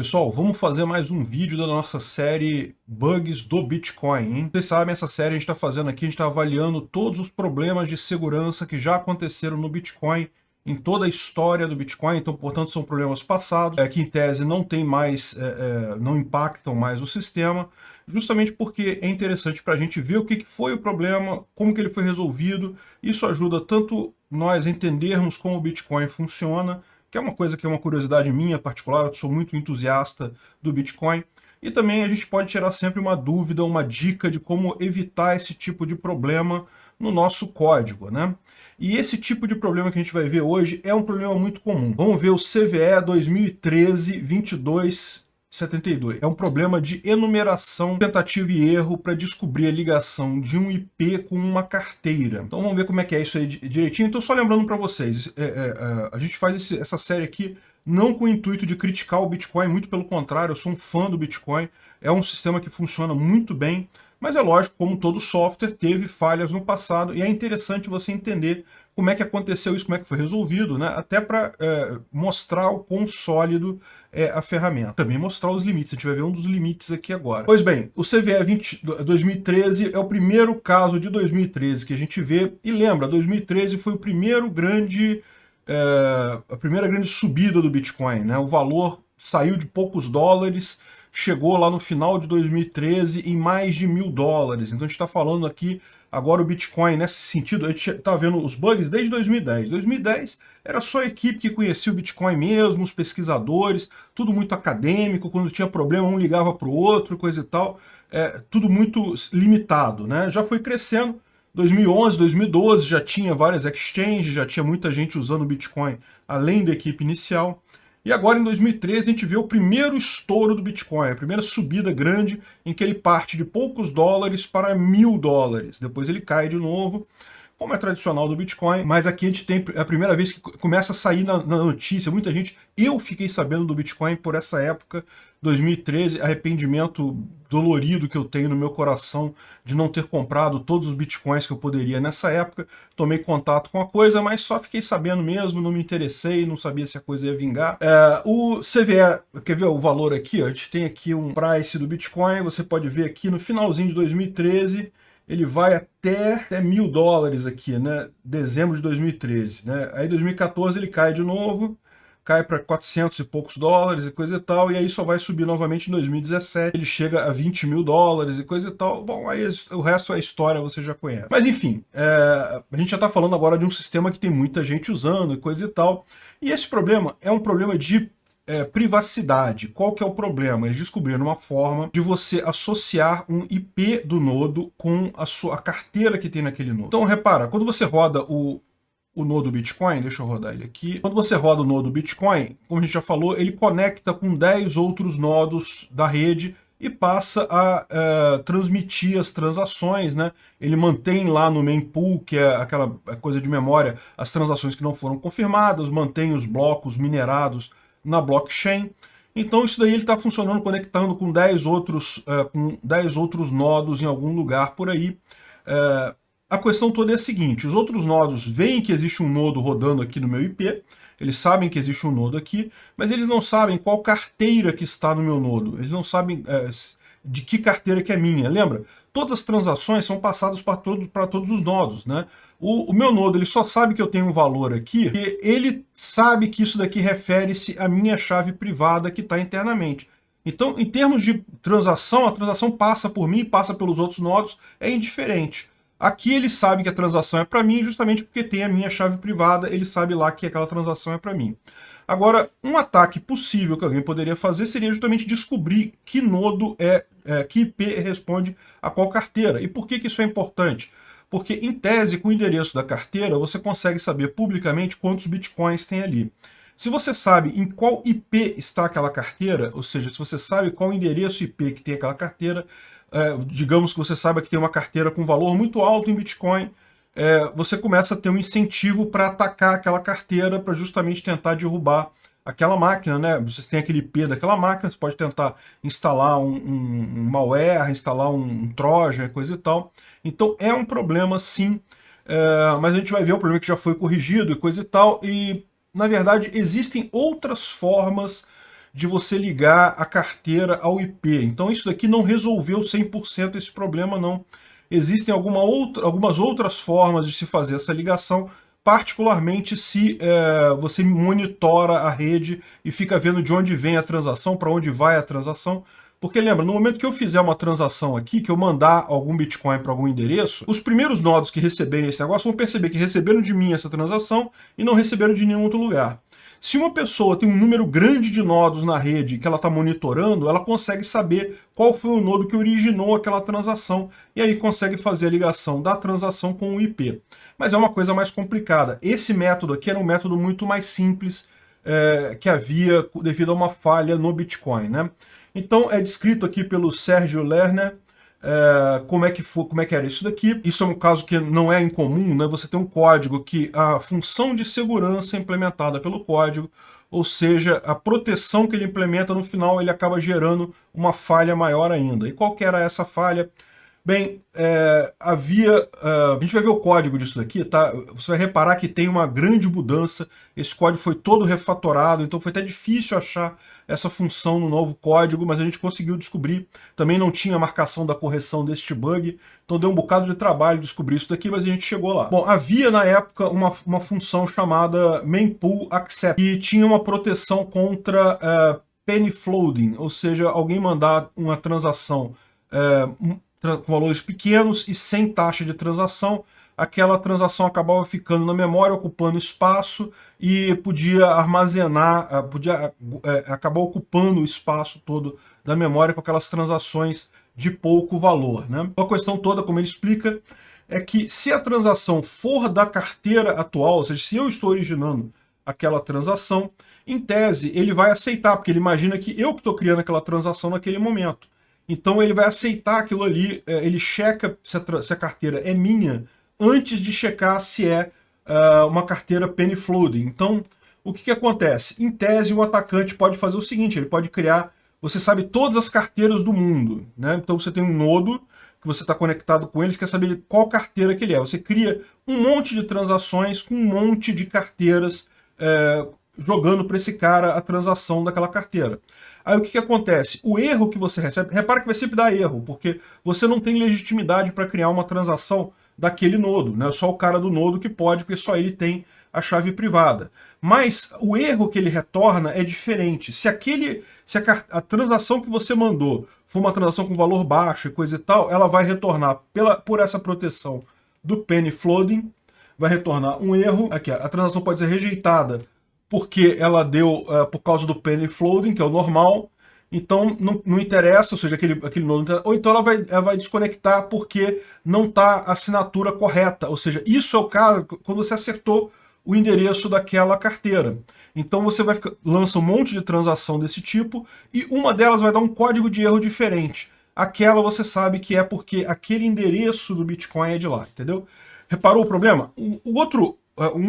Pessoal, vamos fazer mais um vídeo da nossa série Bugs do Bitcoin, hein? Vocês sabem, essa série a gente está fazendo aqui, a gente está avaliando todos os problemas de segurança que já aconteceram no Bitcoin, em toda a história do Bitcoin, então, portanto, são problemas passados, que em tese não tem mais, não impactam mais o sistema, justamente porque é interessante para a gente ver o que foi o problema, como que ele foi resolvido. Isso ajuda tanto nós a entendermos como o Bitcoin funciona, que é uma coisa que é uma curiosidade minha particular, eu sou muito entusiasta do Bitcoin, e também a gente pode tirar sempre uma dúvida, uma dica de como evitar esse tipo de problema no nosso código, né? E esse tipo de problema que a gente vai ver hoje é um problema muito comum. Vamos ver o CVE 2013-2272. É um problema de enumeração, tentativa e erro para descobrir a ligação de um IP com uma carteira. Então vamos ver como é que é isso aí direitinho. Então só lembrando para vocês, a gente faz essa série aqui não com o intuito de criticar o Bitcoin, muito pelo contrário, eu sou um fã do Bitcoin, é um sistema que funciona muito bem, mas é lógico, como todo software, teve falhas no passado, e é interessante você entender como é que aconteceu isso, como é que foi resolvido, né? Até para mostrar o quão sólido é a ferramenta. Também mostrar os limites, a gente vai ver um dos limites aqui agora. Pois bem, o CVE 2013 é o primeiro caso de 2013 que a gente vê, e lembra, 2013 foi o primeiro a primeira grande subida do Bitcoin, né? O valor saiu de poucos dólares, chegou lá no final de 2013 em mais de $1.000. Então a gente está falando aqui agora o Bitcoin nesse sentido, a gente está vendo os bugs desde 2010. 2010 era só a equipe que conhecia o Bitcoin mesmo, os pesquisadores, tudo muito acadêmico, quando tinha problema um ligava para o outro, coisa e tal, tudo muito limitado, né? Já foi crescendo. 2011, 2012 já tinha várias exchanges, já tinha muita gente usando o Bitcoin além da equipe inicial. E agora em 2013 a gente vê o primeiro estouro do Bitcoin, a primeira subida grande em que ele parte de poucos dólares para $1.000. Depois ele cai de novo, como é tradicional do Bitcoin, mas aqui a gente tem a primeira vez que começa a sair na notícia, muita gente, eu fiquei sabendo do Bitcoin por essa época, 2013, arrependimento dolorido que eu tenho no meu coração de não ter comprado todos os Bitcoins que eu poderia nessa época, tomei contato com a coisa, mas só fiquei sabendo mesmo, não me interessei, não sabia se a coisa ia vingar. O CVE, quer ver o valor aqui? Ó, a gente tem aqui um price do Bitcoin, você pode ver aqui no finalzinho de 2013, ele vai até $1.000 aqui, né? Dezembro de 2013, né? Aí 2014 ele cai de novo, cai para 400 e poucos dólares e coisa e tal, e aí só vai subir novamente em 2017, ele chega a $20.000 e coisa e tal. Bom, aí o resto é história, você já conhece. Mas enfim, a gente já está falando agora de um sistema que tem muita gente usando e coisa e tal, e esse problema é um problema de privacidade. Qual que é o problema? Eles descobriram uma forma de você associar um IP do nodo com a carteira que tem naquele nodo. Então repara, quando você roda o nodo Bitcoin, deixa eu rodar ele aqui. Quando você roda o nodo Bitcoin, como a gente já falou, ele conecta com 10 outros nodos da rede e passa a transmitir as transações, né? Ele mantém lá no mempool, que é aquela coisa de memória, as transações que não foram confirmadas, mantém os blocos minerados na blockchain. Então isso daí ele está funcionando, conectando com 10 outros nodos em algum lugar por aí. A questão toda é a seguinte, os outros nodos veem que existe um nodo rodando aqui no meu IP, eles sabem que existe um nodo aqui, mas eles não sabem qual carteira que está no meu nodo, eles não sabem de que carteira que é minha. Lembra? Todas as transações são passadas para todos os nodos, né? O meu nodo ele só sabe que eu tenho um valor aqui, e ele sabe que isso daqui refere-se à minha chave privada que está internamente. Então, em termos de transação, a transação passa por mim, passa pelos outros nodos, é indiferente. Aqui ele sabe que a transação é para mim justamente porque tem a minha chave privada, ele sabe lá que aquela transação é para mim. Agora, um ataque possível que alguém poderia fazer seria justamente descobrir que nodo que IP responde a qual carteira. E por que isso é importante? Porque, em tese, com o endereço da carteira, você consegue saber publicamente quantos bitcoins tem ali. Se você sabe em qual IP está aquela carteira, ou seja, se você sabe qual endereço IP que tem aquela carteira, digamos que você saiba que tem uma carteira com valor muito alto em Bitcoin, você começa a ter um incentivo para atacar aquela carteira, para justamente tentar derrubar aquela máquina, né? Você tem aquele IP daquela máquina, você pode tentar instalar um malware, instalar um Trojan, coisa e tal. Então é um problema sim, mas a gente vai ver o problema que já foi corrigido e coisa e tal, e na verdade existem outras formas de você ligar a carteira ao IP. Então isso daqui não resolveu 100% esse problema, não. Existem algumas outras formas de se fazer essa ligação, particularmente se você monitora a rede e fica vendo de onde vem a transação, para onde vai a transação. Porque lembra, no momento que eu fizer uma transação aqui, que eu mandar algum Bitcoin para algum endereço, os primeiros nodos que receberem esse negócio vão perceber que receberam de mim essa transação e não receberam de nenhum outro lugar. Se uma pessoa tem um número grande de nodos na rede que ela está monitorando, ela consegue saber qual foi o nodo que originou aquela transação e aí consegue fazer a ligação da transação com o IP. Mas é uma coisa mais complicada. Esse método aqui era um método muito mais simples que havia devido a uma falha no Bitcoin, né? Então é descrito aqui pelo Sérgio Lerner como é que era isso daqui. Isso é um caso que não é incomum, né? Você tem um código que a função de segurança é implementada pelo código, ou seja, a proteção que ele implementa no final ele acaba gerando uma falha maior ainda. E qual que era essa falha? Bem, a gente vai ver o código disso daqui, tá? Você vai reparar que tem uma grande mudança, esse código foi todo refatorado, então foi até difícil achar essa função no novo código, mas a gente conseguiu descobrir. Também não tinha marcação da correção deste bug, então deu um bocado de trabalho descobrir isso daqui, mas a gente chegou lá. Bom, havia na época uma função chamada mempool accept, que tinha uma proteção contra penny floating, ou seja, alguém mandar uma transação com valores pequenos e sem taxa de transação, aquela transação acabava ficando na memória, ocupando espaço e podia armazenar, acabar ocupando o espaço todo da memória com aquelas transações de pouco valor, né? A questão toda, como ele explica, é que se a transação for da carteira atual, ou seja, se eu estou originando aquela transação, em tese ele vai aceitar, porque ele imagina que eu que estou criando aquela transação naquele momento. Então ele vai aceitar aquilo ali, ele checa se a carteira é minha, antes de checar se é uma carteira penny floating. Então, o que acontece? Em tese, o atacante pode fazer o seguinte, ele pode criar, você sabe todas as carteiras do mundo, né? Então você tem um nodo que você está conectado com ele, você quer saber qual carteira que ele é. Você cria um monte de transações com um monte de carteiras jogando para esse cara a transação daquela carteira. Aí o que acontece? O erro que você recebe, repara que vai sempre dar erro, porque você não tem legitimidade para criar uma transação daquele nodo, né? Só o cara do nodo que pode, porque só ele tem a chave privada. Mas o erro que ele retorna é diferente. Se a transação que você mandou for uma transação com valor baixo e coisa e tal, ela vai retornar por essa proteção do penny floating, vai retornar um erro. Aqui, a transação pode ser rejeitada porque ela deu por causa do penny floating, que é o normal, então não interessa, ou seja, aquele nodo, ou então ela vai desconectar porque não está a assinatura correta, ou seja, isso é o caso quando você acertou o endereço daquela carteira. Então você lança um monte de transação desse tipo e uma delas vai dar um código de erro diferente. Aquela você sabe que é porque aquele endereço do Bitcoin é de lá, entendeu? Reparou o problema? Um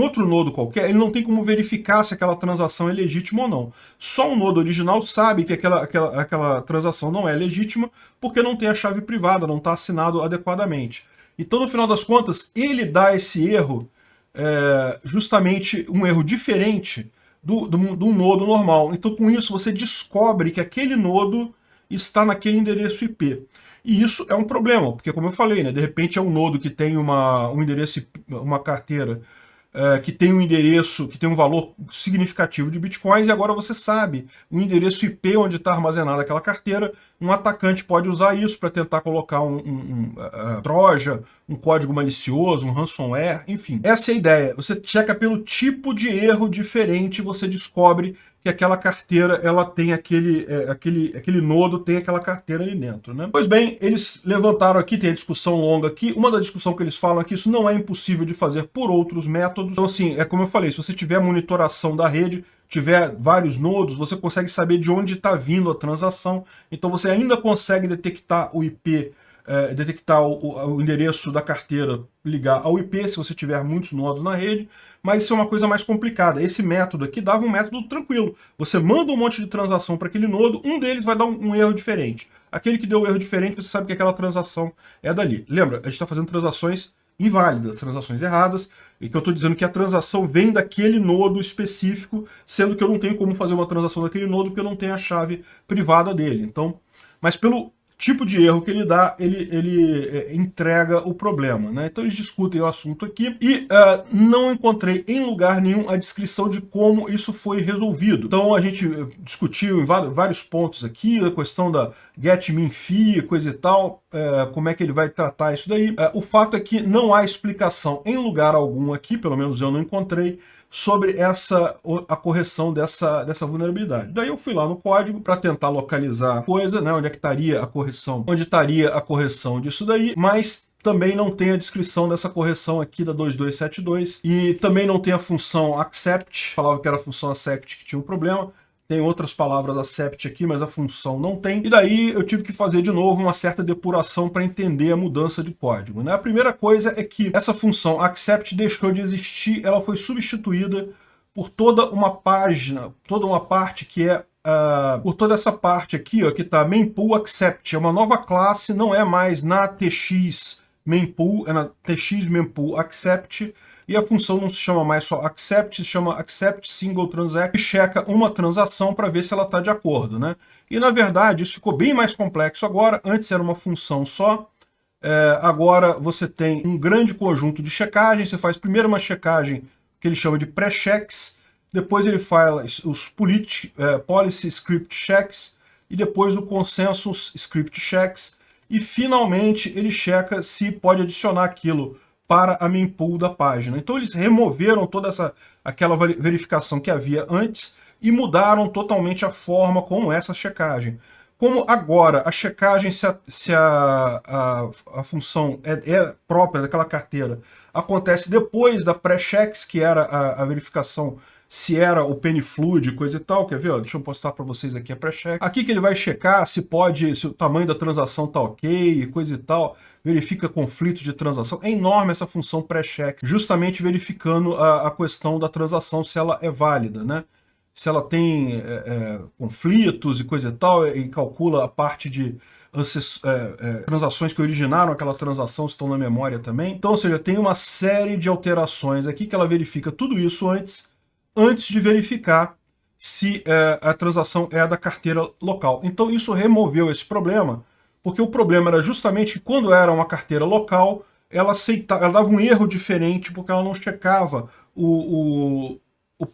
outro nodo qualquer, ele não tem como verificar se aquela transação é legítima ou não. Só o nodo original sabe que aquela transação não é legítima porque não tem a chave privada, não está assinado adequadamente. Então, no final das contas, ele dá esse erro, justamente um erro diferente do nodo normal. Então, com isso, você descobre que aquele nodo está naquele endereço IP. E isso é um problema, porque como eu falei, né, de repente é um nodo que tem um endereço, uma carteira que tem um endereço, que tem um valor significativo de bitcoins, e agora você sabe o endereço IP onde está armazenada aquela carteira. Um atacante pode usar isso para tentar colocar um troja, um código malicioso, um ransomware, enfim. Essa é a ideia. Você checa pelo tipo de erro diferente, você descobre que aquela carteira, ela tem aquele nodo, tem aquela carteira ali dentro, né? Pois bem, eles levantaram aqui, tem a discussão longa aqui, uma da discussão que eles falam é que isso não é impossível de fazer por outros métodos. Então, assim, é como eu falei, se você tiver monitoração da rede, tiver vários nodos, você consegue saber de onde está vindo a transação, então você ainda consegue detectar o IP, detectar o endereço da carteira, ligar ao IP, se você tiver muitos nodos na rede, mas isso é uma coisa mais complicada. Esse método aqui dava um método tranquilo. Você manda um monte de transação para aquele nodo, um deles vai dar um erro diferente. Aquele que deu um erro diferente, você sabe que aquela transação é dali. Lembra, a gente está fazendo transações inválidas, transações erradas. e que eu estou dizendo que a transação vem daquele nodo específico, sendo que eu não tenho como fazer uma transação daquele nodo porque eu não tenho a chave privada dele. Então, mas pelo tipo de erro que ele dá, ele entrega o problema, né? Então eles discutem o assunto aqui e não encontrei em lugar nenhum a descrição de como isso foi resolvido. Então a gente discutiu em vários pontos aqui, a questão da get min fee, coisa e tal, como é que ele vai tratar isso daí. O fato é que não há explicação em lugar algum aqui, pelo menos eu não encontrei, sobre a correção dessa vulnerabilidade. Daí eu fui lá no código para tentar localizar a coisa, né, onde é que estaria a correção, onde estaria a correção disso daí, mas também não tem a descrição dessa correção aqui da 2272 e também não tem a função accept, falava que era a função accept que tinha um problema. Tem outras palavras accept aqui, mas a função não tem. E daí eu tive que fazer de novo uma certa depuração para entender a mudança de código, né? A primeira coisa é que essa função accept deixou de existir, ela foi substituída por toda uma página, toda uma parte que é por toda essa parte aqui, ó, que está mempool accept. É uma nova classe, não é mais na tx mempool, é na tx mempool accept. E a função não se chama mais só accept, se chama accept single transaction, e checa uma transação para ver se ela está de acordo, né? E na verdade isso ficou bem mais complexo agora. Antes era uma função só, agora você tem um grande conjunto de checagens. Você faz primeiro uma checagem que ele chama de pré-checks, depois ele faz os policy script checks e depois o consensus script checks, e finalmente ele checa se pode adicionar aquilo para a mempool da página. Então eles removeram toda aquela verificação que havia antes e mudaram totalmente a forma como essa checagem. Como agora a checagem, se a função é própria daquela carteira, acontece depois da pré-checks, que era a verificação se era o penny fluid, coisa e tal, quer ver? Ó, deixa eu postar para vocês aqui a pré-check. Aqui que ele vai checar se o tamanho da transação tá ok, coisa e tal, verifica conflito de transação. É enorme essa função pré-check, justamente verificando a questão da transação, se ela é válida, né? Se ela tem conflitos e coisa e tal, e calcula a parte de transações que originaram aquela transação, estão na memória também. Então, ou seja, tem uma série de alterações aqui que ela verifica tudo isso antes de verificar se a transação é da carteira local. Então isso removeu esse problema, porque o problema era justamente que quando era uma carteira local, ela dava um erro diferente, porque ela não checava o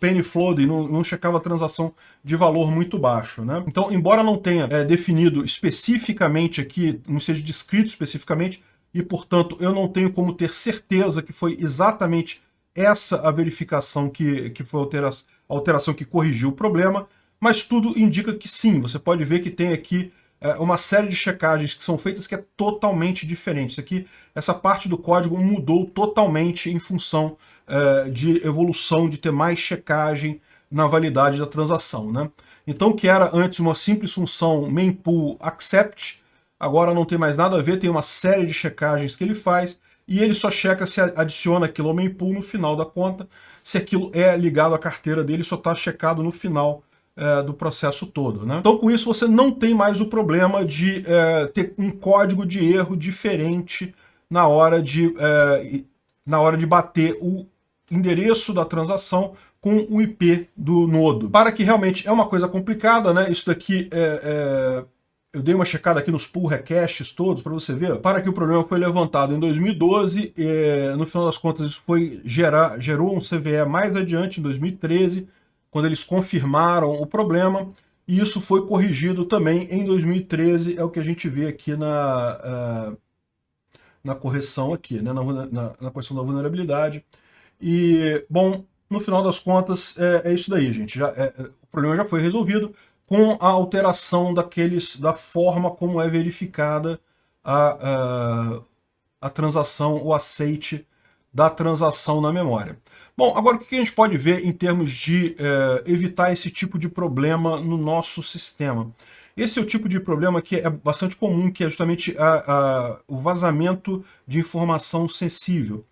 penny floating, não checava a transação de valor muito baixo, né? Então, embora não tenha definido especificamente aqui, não seja descrito especificamente, e portanto eu não tenho como ter certeza que foi exatamente essa a verificação que foi a alteração que corrigiu o problema, mas tudo indica que sim. Você pode ver que tem aqui uma série de checagens que são feitas que é totalmente diferente. Isso aqui, essa parte do código mudou totalmente em função de evolução, de ter mais checagem na validade da transação, né? Então, que era antes uma simples função mempool accept, agora não tem mais nada a ver, tem uma série de checagens que ele faz, e ele só checa se adiciona aquilo ao mempool no final da conta. Se aquilo é ligado à carteira dele, só está checado no final do processo todo, né? Então, com isso, você não tem mais o problema de ter um código de erro diferente na hora de bater o endereço da transação com o IP do nodo. Para que realmente é uma coisa complicada, né? Isso daqui eu dei uma checada aqui nos pull requests todos para você ver. Para que o problema foi levantado em 2012, no final das contas isso gerou um CVE mais adiante, em 2013, quando eles confirmaram o problema, e isso foi corrigido também em 2013, é o que a gente vê aqui na correção aqui, né, na questão da vulnerabilidade. E, bom, no final das contas é isso daí, gente. O problema já foi resolvido com a alteração da forma como é verificada a transação, o aceite da transação na memória. Bom, agora o que a gente pode ver em termos de evitar esse tipo de problema no nosso sistema? Esse é o tipo de problema que é bastante comum, que é justamente o vazamento de informação sensível.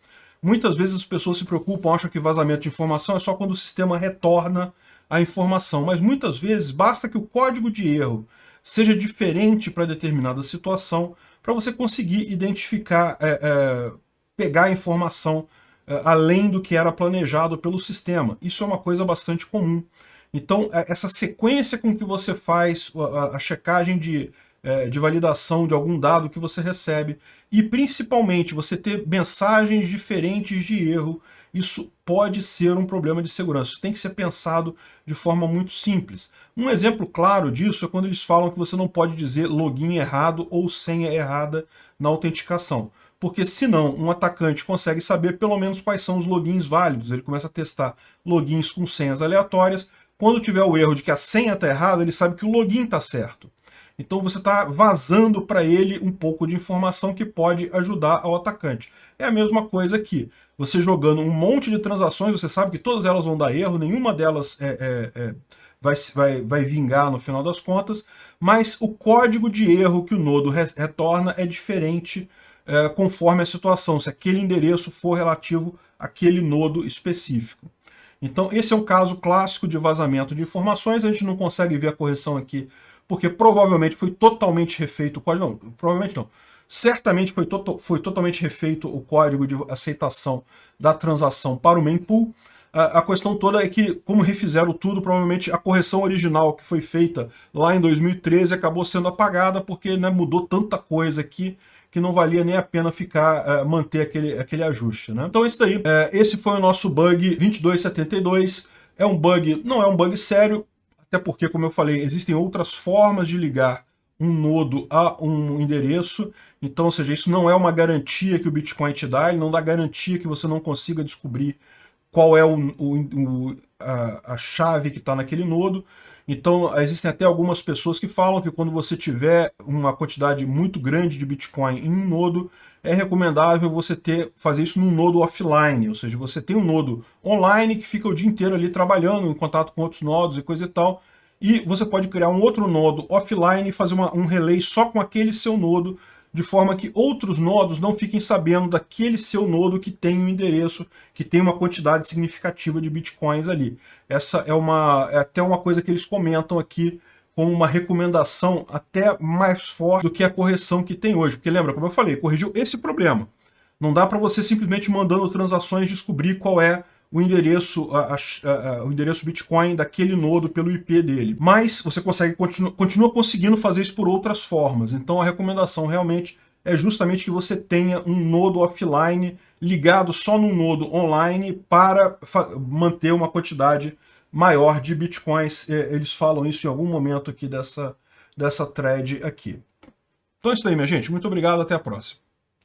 Muitas vezes as pessoas se preocupam, acham que vazamento de informação é só quando o sistema retorna a informação, mas muitas vezes basta que o código de erro seja diferente para determinada situação para você conseguir identificar, pegar a informação além do que era planejado pelo sistema. Isso é uma coisa bastante comum. Então, essa sequência com que você faz a checagem de validação de algum dado que você recebe, e principalmente você ter mensagens diferentes de erro, isso pode ser um problema de segurança. Isso tem que ser pensado de forma muito simples. Um exemplo claro disso é quando eles falam que você não pode dizer login errado ou senha errada na autenticação. Porque senão um atacante consegue saber pelo menos quais são os logins válidos. Ele começa a testar logins com senhas aleatórias. Quando tiver o erro de que a senha está errada, ele sabe que o login está certo. Então você está vazando para ele um pouco de informação que pode ajudar ao atacante. É a mesma coisa aqui. Você jogando um monte de transações, você sabe que todas elas vão dar erro, nenhuma delas vai vingar no final das contas, mas o código de erro que o nodo retorna é diferente conforme a situação, se aquele endereço for relativo àquele nodo específico. Então esse é um caso clássico de vazamento de informações. A gente não consegue ver a correção aqui, porque provavelmente foi totalmente refeito o código. Não, provavelmente não. Certamente foi totalmente refeito o código de aceitação da transação para o mempool. A questão toda é que, como refizeram tudo, provavelmente a correção original que foi feita lá em 2013 acabou sendo apagada, porque mudou tanta coisa aqui que não valia nem a pena manter aquele ajuste. Né? Então isso daí, esse foi o nosso bug 2272. É um bug, não é um bug sério, até porque, como eu falei, existem outras formas de ligar um nodo a um endereço. Então, ou seja, isso não é uma garantia que o Bitcoin te dá, ele não dá garantia que você não consiga descobrir qual é a chave que está naquele nodo. Então, existem até algumas pessoas que falam que quando você tiver uma quantidade muito grande de Bitcoin em um nodo, é recomendável você fazer isso num nodo offline, ou seja, você tem um nodo online que fica o dia inteiro ali trabalhando, em contato com outros nodos e coisa e tal, e você pode criar um outro nodo offline e fazer um relay só com aquele seu nodo, de forma que outros nodos não fiquem sabendo daquele seu nodo que tem um endereço, que tem uma quantidade significativa de bitcoins ali. Essa é até uma coisa que eles comentam aqui como uma recomendação até mais forte do que a correção que tem hoje. Porque lembra, como eu falei, corrigiu esse problema. Não dá para você simplesmente mandando transações descobrir qual é o endereço Bitcoin daquele nodo pelo IP dele. Mas você continua conseguindo fazer isso por outras formas. Então a recomendação realmente é justamente que você tenha um nodo offline ligado só num nodo online para manter uma quantidade maior de Bitcoins. Eles falam isso em algum momento aqui dessa thread aqui. Então é isso aí, minha gente. Muito obrigado. Até a próxima.